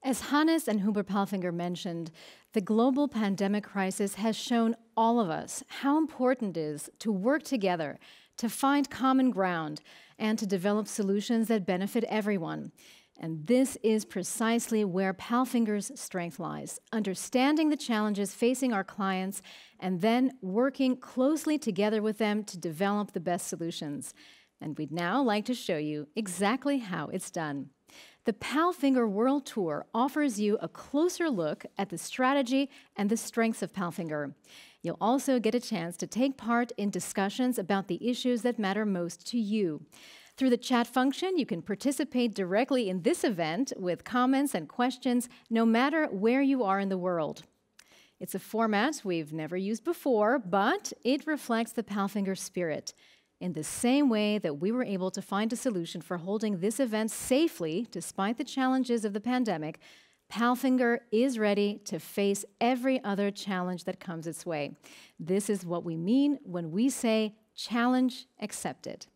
As Hannes and Hubert PALFINGER mentioned, the global pandemic crisis has shown all of us how important it is to work together, to find common ground, and to develop solutions that benefit everyone. And this is precisely where PALFINGER's strength lies, understanding the challenges facing our clients and then working closely together with them to develop the best solutions. And we'd now like to show you exactly how it's done. The PALFINGER World Tour offers you a closer look at the strategy and the strengths of PALFINGER. You'll also get a chance to take part in discussions about the issues that matter most to you. Through the chat function, you can participate directly in this event with comments and questions, no matter where you are in the world. It's a format we've never used before, but it reflects the PALFINGER spirit. In the same way that we were able to find a solution for holding this event safely, despite the challenges of the pandemic, PALFINGER is ready to face every other challenge that comes its way. This is what we mean when we say challenge accepted.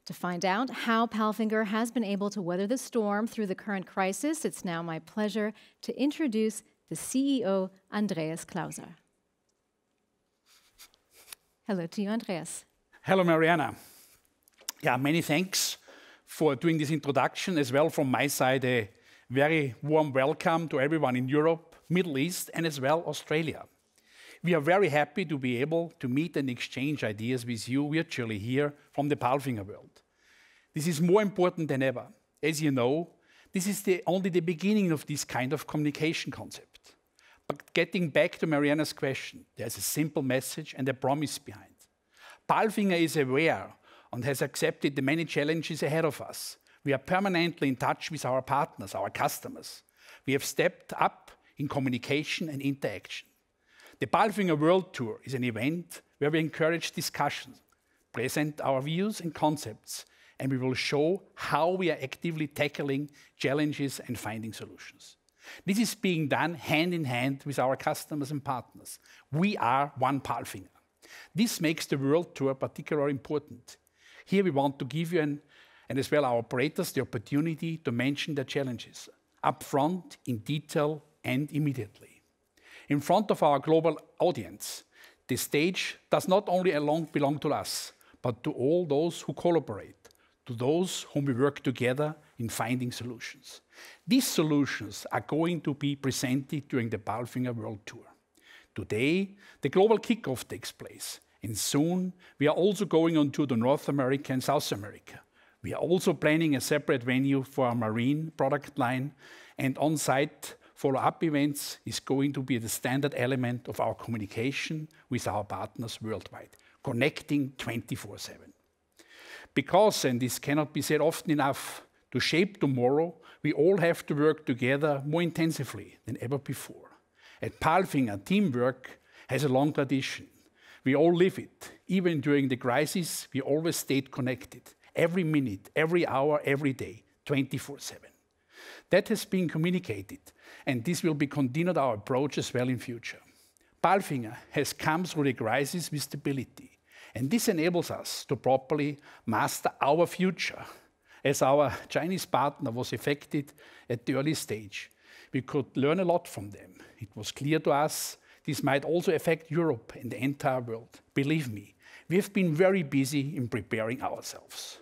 To find out how PALFINGER has been able to weather the storm through the current crisis, it's now my pleasure to introduce the CEO, Andreas Klauser. Hello to you, Andreas. Hello, Mariana. Yeah, many thanks for doing this introduction. As well from my side, a very warm welcome to everyone in Europe, Middle East, and as well Australia. We are very happy to be able to meet and exchange ideas with you virtually here from the PALFINGER world. This is more important than ever. As you know, this is only the beginning of this kind of communication concept. But getting back to Mariana's question, there's a simple message and a promise behind. PALFINGER is aware and has accepted the many challenges ahead of us. We are permanently in touch with our partners, our customers. We have stepped up in communication and interaction. The PALFINGER World Tour is an event where we encourage discussions, present our views and concepts, and we will show how we are actively tackling challenges and finding solutions. This is being done hand in hand with our customers and partners. We are one PALFINGER. This makes the World Tour particularly important. Here we want to give you and as well our operators the opportunity to mention their challenges up front, in detail and immediately. In front of our global audience, the stage does not only belong to us, but to all those who collaborate, to those whom we work together in finding solutions. These solutions are going to be presented during the PALFINGER World Tour. Today, the global kickoff takes place, and soon we are also going on to North America and South America. We are also planning a separate venue for our marine product line, and on-site follow-up events is going to be the standard element of our communication with our partners worldwide, connecting 24/7. Because, and this cannot be said often enough, to shape tomorrow, we all have to work together more intensively than ever before. At PALFINGER, teamwork has a long tradition. We all live it. Even during the crisis, we always stayed connected. Every minute, every hour, every day, 24/7. That has been communicated, and this will be continued our approach as well in future. PALFINGER has come through the crisis with stability, and this enables us to properly master our future. As our Chinese partner was affected at the early stage, we could learn a lot from them. It was clear to us this might also affect Europe and the entire world. Believe me, we have been very busy in preparing ourselves.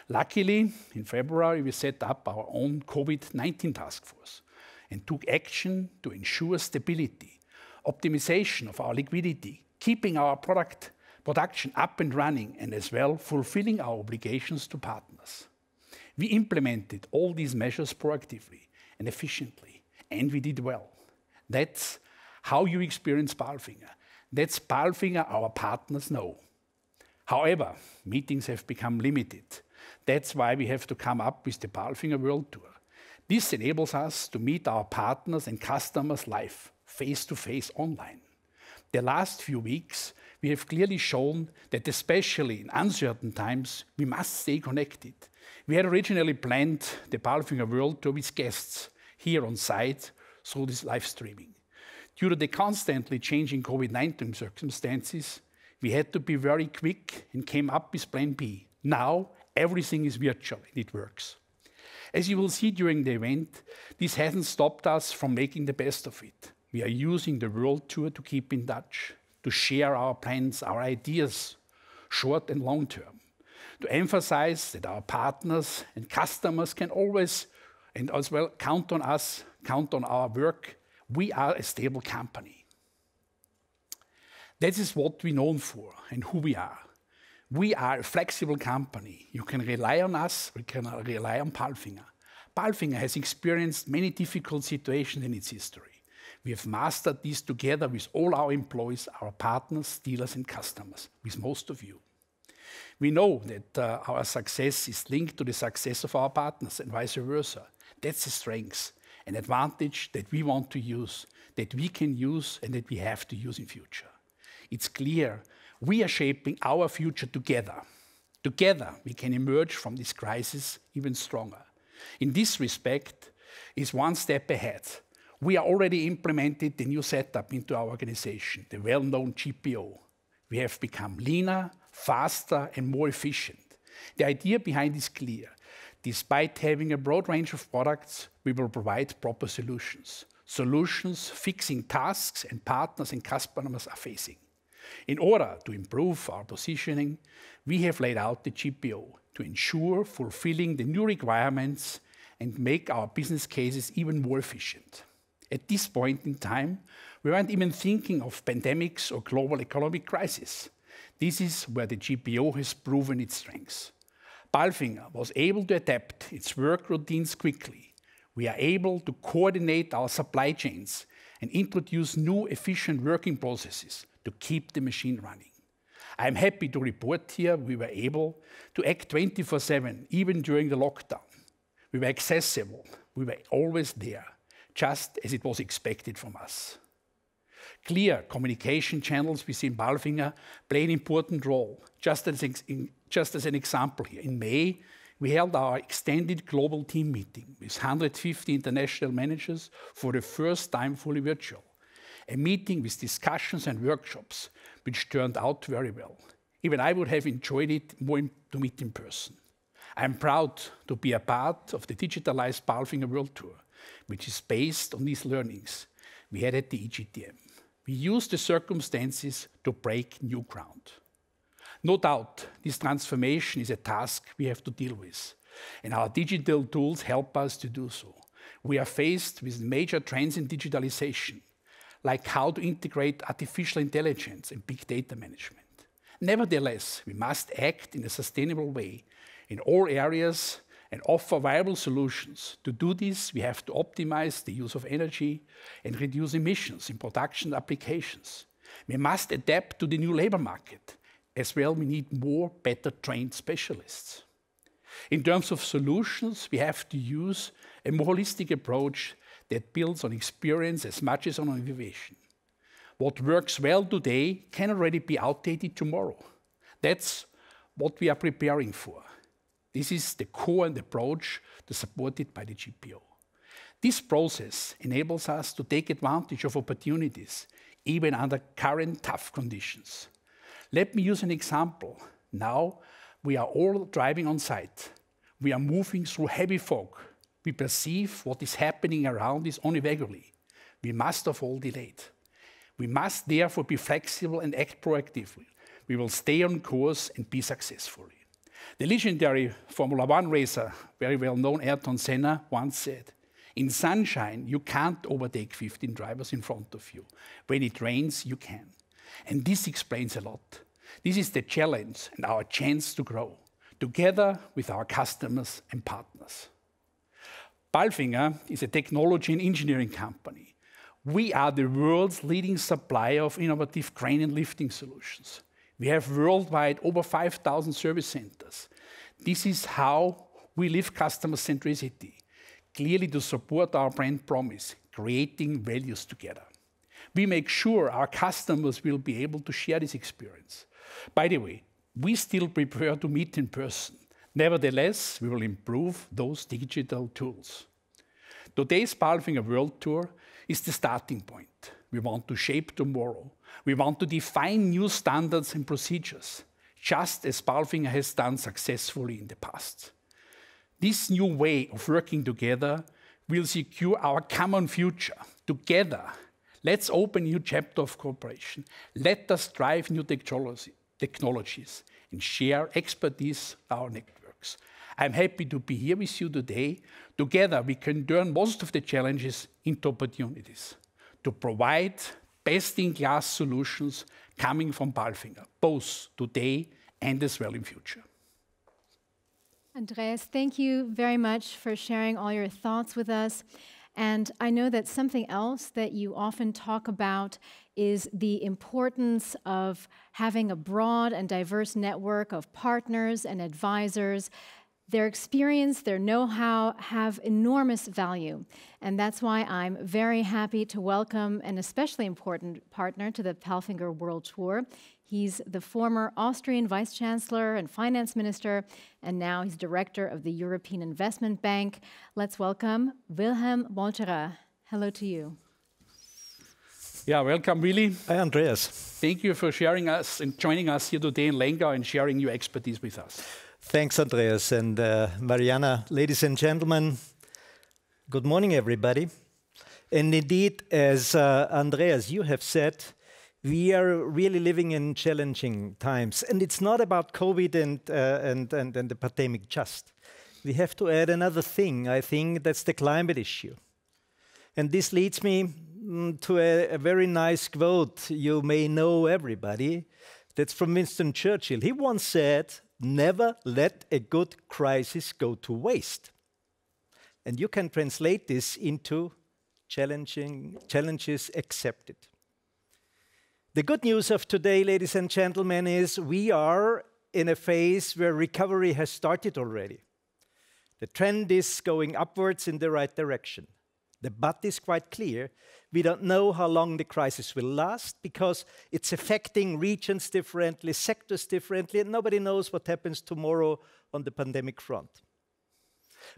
Luckily, in February, we set up our own COVID-19 task force and took action to ensure stability, optimization of our liquidity, keeping our production up and running, and as well fulfilling our obligations to partners. We implemented all these measures proactively and efficiently, and we did well. That's how you experience PALFINGER. That's PALFINGER our partners know. However, meetings have become limited. That's why we have to come up with the PALFINGER World Tour. This enables us to meet our partners and customers live, face-to-face online. The last few weeks, we have clearly shown that especially in uncertain times, we must stay connected. We had originally planned the PALFINGER World Tour with guests here on site through this live streaming. Due to the constantly changing COVID-19 circumstances, we had to be very quick and came up with Plan B. Now, everything is virtual and it works. As you will see during the event, this hasn't stopped us from making the best of it. We are using the World Tour to keep in touch, to share our plans, our ideas, short and long term, to emphasize that our partners and customers can always and as well count on us, count on our work. We are a stable company. That is what we're known for and who we are. We are a flexible company. You can rely on us, we can rely on PALFINGER. PALFINGER has experienced many difficult situations in its history. We have mastered this together with all our employees, our partners, dealers and customers, with most of you. We know that our success is linked to the success of our partners and vice versa. That's a strength, an advantage that we want to use, that we can use and that we have to use in future. It's clear we are shaping our future together. Together we can emerge from this crisis even stronger. In this respect, is one step ahead. We are already implemented the new setup into our organization, the well-known GPO. We have become leaner, faster and more efficient. The idea behind is clear. Despite having a broad range of products, we will provide proper solutions. Solutions fixing tasks and partners and customers are facing. In order to improve our positioning, we have laid out the GPO to ensure fulfilling the new requirements and make our business cases even more efficient. At this point in time, we weren't even thinking of pandemics or global economic crisis. This is where the GPO has proven its strengths. PALFINGER was able to adapt its work routines quickly. We are able to coordinate our supply chains and introduce new efficient working processes to keep the machine running. I'm happy to report here we were able to act 24/7, even during the lockdown. We were accessible, we were always there, just as it was expected from us. Clear communication channels within PALFINGER play an important role. Just as an example here, in May, we held our extended global team meeting with 150 international managers for the first time fully virtual. A meeting with discussions and workshops, which turned out very well. Even I would have enjoyed it more to meet in person. I'm proud to be a part of the digitalized PALFINGER World Tour, which is based on these learnings we had at the EGTM. We used the circumstances to break new ground. No doubt, this transformation is a task we have to deal with, and our digital tools help us to do so. We are faced with major trends in digitalization, like how to integrate artificial intelligence and big data management. Nevertheless, we must act in a sustainable way in all areas and offer viable solutions. To do this, we have to optimize the use of energy and reduce emissions in production applications. We must adapt to the new labor market. As well, we need more better trained specialists. In terms of solutions, we have to use a more holistic approach that builds on experience as much as on innovation. What works well today can already be outdated tomorrow. That's what we are preparing for. This is the core and approach supported by the GPO. This process enables us to take advantage of opportunities, even under current tough conditions. Let me use an example. Now we are all driving on site. We are moving through heavy fog. We perceive what is happening around us irregularly. We must have all delayed. We must therefore be flexible and act proactively. We will stay on course and be successful. The legendary Formula One racer, very well known Ayrton Senna, once said, "In sunshine, you can't overtake 15 drivers in front of you. When it rains, you can." And this explains a lot. This is the challenge and our chance to grow, together with our customers and partners. PALFINGER is a technology and engineering company. We are the world's leading supplier of innovative crane and lifting solutions. We have worldwide over 5,000 service centers. This is how we live customer centricity, clearly to support our brand promise, creating values together. We make sure our customers will be able to share this experience. By the way, we still prefer to meet in person. Nevertheless, we will improve those digital tools. Today's PALFINGER World Tour is the starting point. We want to shape tomorrow. We want to define new standards and procedures, just as PALFINGER has done successfully in the past. This new way of working together will secure our common future. Together, let's open a new chapter of cooperation. Let us drive new technologies and share expertise in our networks. I'm happy to be here with you today. Together, we can turn most of the challenges into opportunities to provide best-in-class solutions coming from PALFINGER, both today and as well in future. Andreas, thank you very much for sharing all your thoughts with us. And I know that something else that you often talk about is the importance of having a broad and diverse network of partners and advisors. Their experience, their know-how have enormous value. And that's why I'm very happy to welcome an especially important partner to the PALFINGER World Tour. He's the former Austrian Vice Chancellor and Finance Minister, and now he's Director of the European Investment Bank. Let's welcome Wilhelm Molterer. Hello to you. Yeah, welcome, Willy. Hi, Andreas. Thank you for sharing us and joining us here today in Lengau and sharing your expertise with us. Thanks, Andreas and Mariana. Ladies and gentlemen, good morning, everybody. And indeed, as Andreas, you have said, we are really living in challenging times. And it's not about COVID and the pandemic just. We have to add another thing. I think that's the climate issue. And this leads me to a very nice quote you may know, everybody. That's from Winston Churchill. He once said, "Never let a good crisis go to waste." And you can translate this into challenges accepted. The good news of today, ladies and gentlemen, is we are in a phase where recovery has started already. The trend is going upwards in the right direction. The but is quite clear. We don't know how long the crisis will last because it's affecting regions differently, sectors differently, and nobody knows what happens tomorrow on the pandemic front.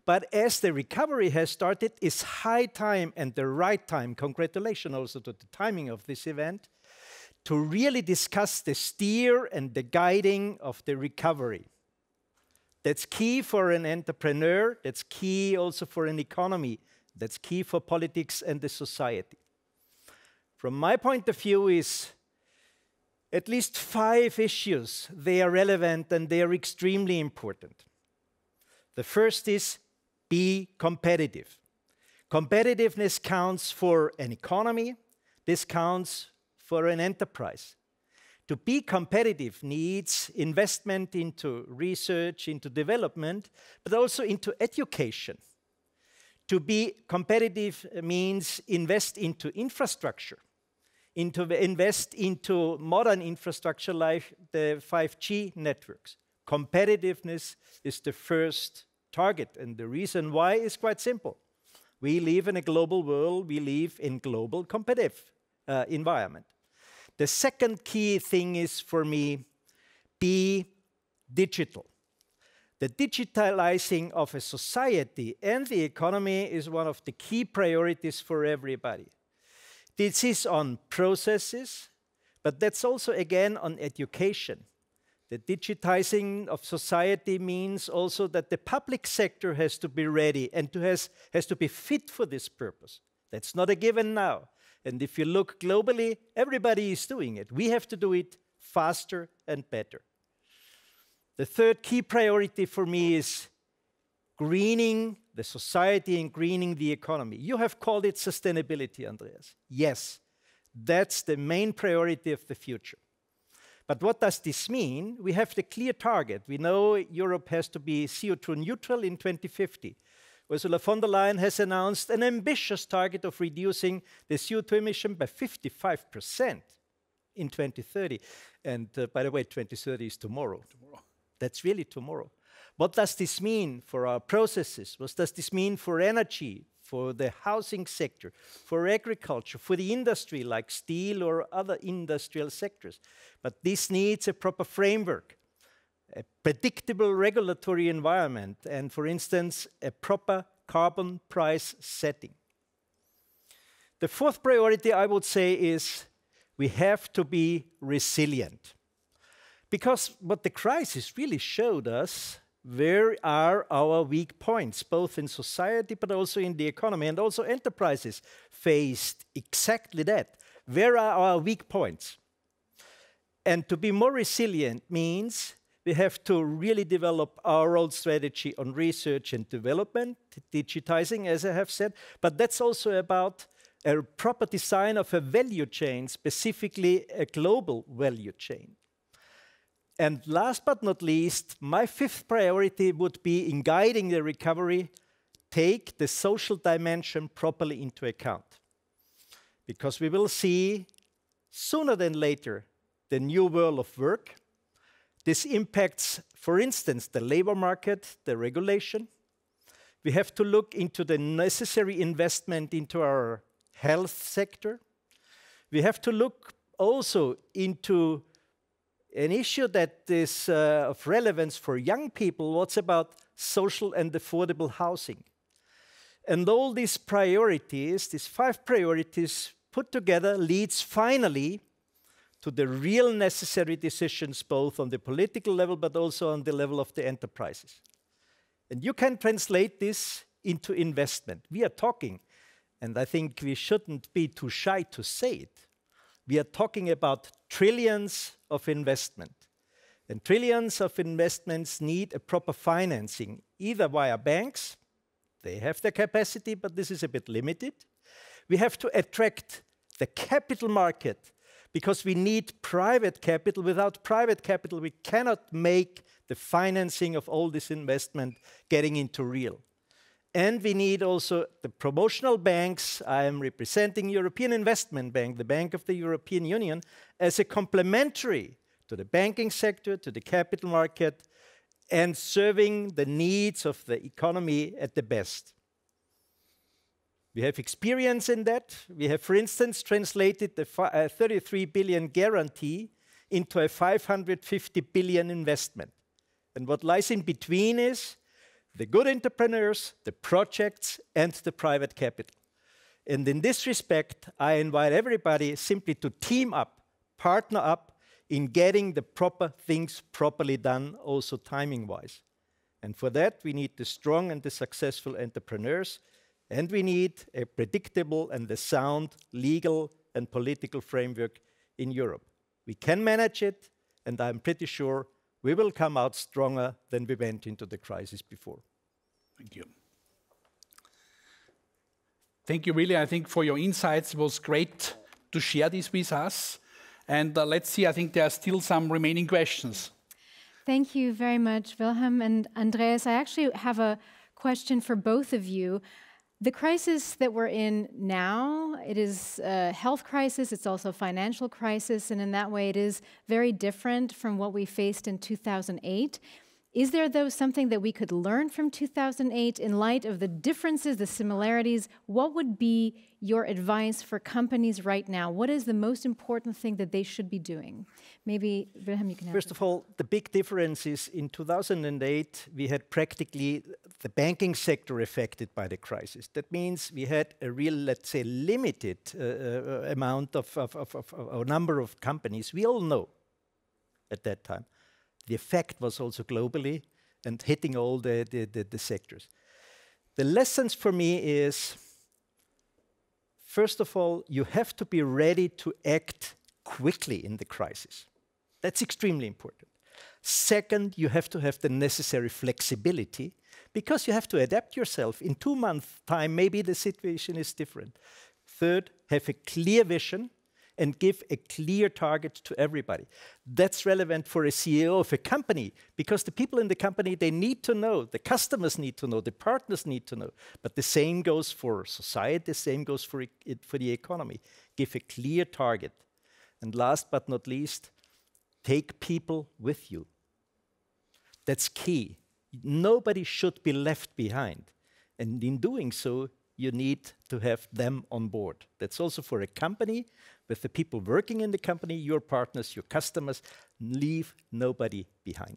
But as the recovery has started, it's high time and the right time, congratulations also to the timing of this event, to really discuss the steer and the guiding of the recovery. That's key for an entrepreneur, that's key also for an economy, that's key for politics and the society. From my point of view is at least 5 issues. They are relevant and they are extremely important. The first is be competitive. Competitiveness counts for an economy. This counts for an enterprise. To be competitive needs investment into research, into development, but also into education. To be competitive means invest into infrastructure, invest into modern infrastructure like the 5G networks. Competitiveness is the first target, and the reason why is quite simple. We live in a global world, we live in global competitive environment. The second key thing is, for me, be digital. The digitalizing of a society and the economy is one of the key priorities for everybody. This is on processes, but that's also, again, on education. The digitizing of society means also that the public sector has to be ready and has to be fit for this purpose. That's not a given now. And if you look globally, everybody is doing it. We have to do it faster and better. The third key priority for me is greening the society and greening the economy. You have called it sustainability, Andreas. Yes, that's the main priority of the future. But what does this mean? We have the clear target. We know Europe has to be CO2 neutral in 2050. Ursula von der Leyen has announced an ambitious target of reducing the CO2 emission by 55% in 2030. And by the way, 2030 is tomorrow. That's really tomorrow. What does this mean for our processes? What does this mean for energy, for the housing sector, for agriculture, for the industry like steel or other industrial sectors? But this needs a proper framework, a predictable regulatory environment, and for instance, a proper carbon price setting. The fourth priority, I would say, is we have to be resilient. Because what the crisis really showed us Where are our weak points, both in society but also in the economy? And also enterprises faced exactly that. Where are our weak points? And to be more resilient means we have to really develop our own strategy on research and development, digitizing, as I have said, but that's also about a proper design of a value chain, specifically a global value chain. And last but not least, my fifth priority would be in guiding the recovery, take the social dimension properly into account. Because we will see sooner than later the new world of work. This impacts, for instance, the labor market, the regulation. We have to look into the necessary investment into our health sector. We have to look also into an issue that is of relevance for young people. What's about social and affordable housing? And all these priorities, these 5 priorities put together, leads finally to the real necessary decisions, both on the political level but also on the level of the enterprises. And you can translate this into investment. We are talking, and I think we shouldn't be too shy to say it, we are talking about trillions of investment. And trillions of investments need a proper financing, either via banks, they have the capacity, but this is a bit limited. We have to attract the capital market, because we need private capital. Without private capital, we cannot make the financing of all this investment getting into real. And we need also the promotional banks. I am representing European Investment Bank, the Bank of the European Union, as a complementary to the banking sector, to the capital market, and serving the needs of the economy at the best. We have experience in that. We have, for instance, translated the 33 billion guarantee into a 550 billion investment. And what lies in between is the good entrepreneurs, the projects, and the private capital. And in this respect, I invite everybody simply to team up, partner up in getting the proper things properly done, also timing-wise. And for that, we need the strong and the successful entrepreneurs, and we need a predictable and a sound legal and political framework in Europe. We can manage it, and I'm pretty sure we will come out stronger than we went into the crisis before. Thank you. Thank you, really. I think for your insights, it was great to share this with us. And let's see, I think there are still some remaining questions. Thank you very much, Wilhelm and Andreas. I actually have a question for both of you. The crisis that we're in now, it is a health crisis, it's also a financial crisis, and in that way it is very different from what we faced in 2008. Is there, though, something that we could learn from 2008 in light of the differences, the similarities? What would be your advice for companies right now? What is the most important thing that they should be doing? Maybe, Wilhelm, you can answer. First of all, the big difference is in 2008, we had practically the banking sector affected by the crisis. That means we had a real, let's say, limited amount of a number of companies. We all know at that time. The effect was also globally and hitting all the sectors. The lessons for me is, first of all, you have to be ready to act quickly in the crisis. That's extremely important. Second, you have to have the necessary flexibility because you have to adapt yourself. In 2 months' time, maybe the situation is different. Third, have a clear vision and give a clear target to everybody. That's relevant for a CEO of a company because the people in the company, they need to know, the customers need to know, the partners need to know. But the same goes for society, the same goes for the economy. Give a clear target. And last but not least, take people with you. That's key. Nobody should be left behind. And in doing so, you need to have them on board. That's also for a company, with the people working in the company, your partners, your customers, leave nobody behind.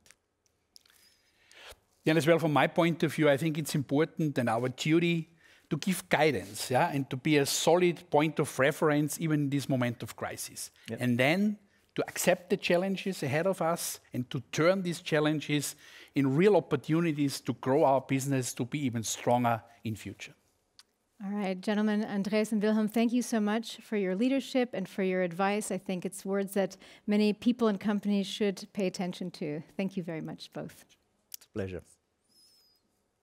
Yeah, and as well, from my point of view, I think it's important and our duty to give guidance, yeah, and to be a solid point of reference even in this moment of crisis. Yep. And then to accept the challenges ahead of us and to turn these challenges in real opportunities to grow our business to be even stronger in future. All right, gentlemen, Andreas and Wilhelm, thank you so much for your leadership and for your advice. I think it's words that many people and companies should pay attention to. Thank you very much, both. It's a pleasure.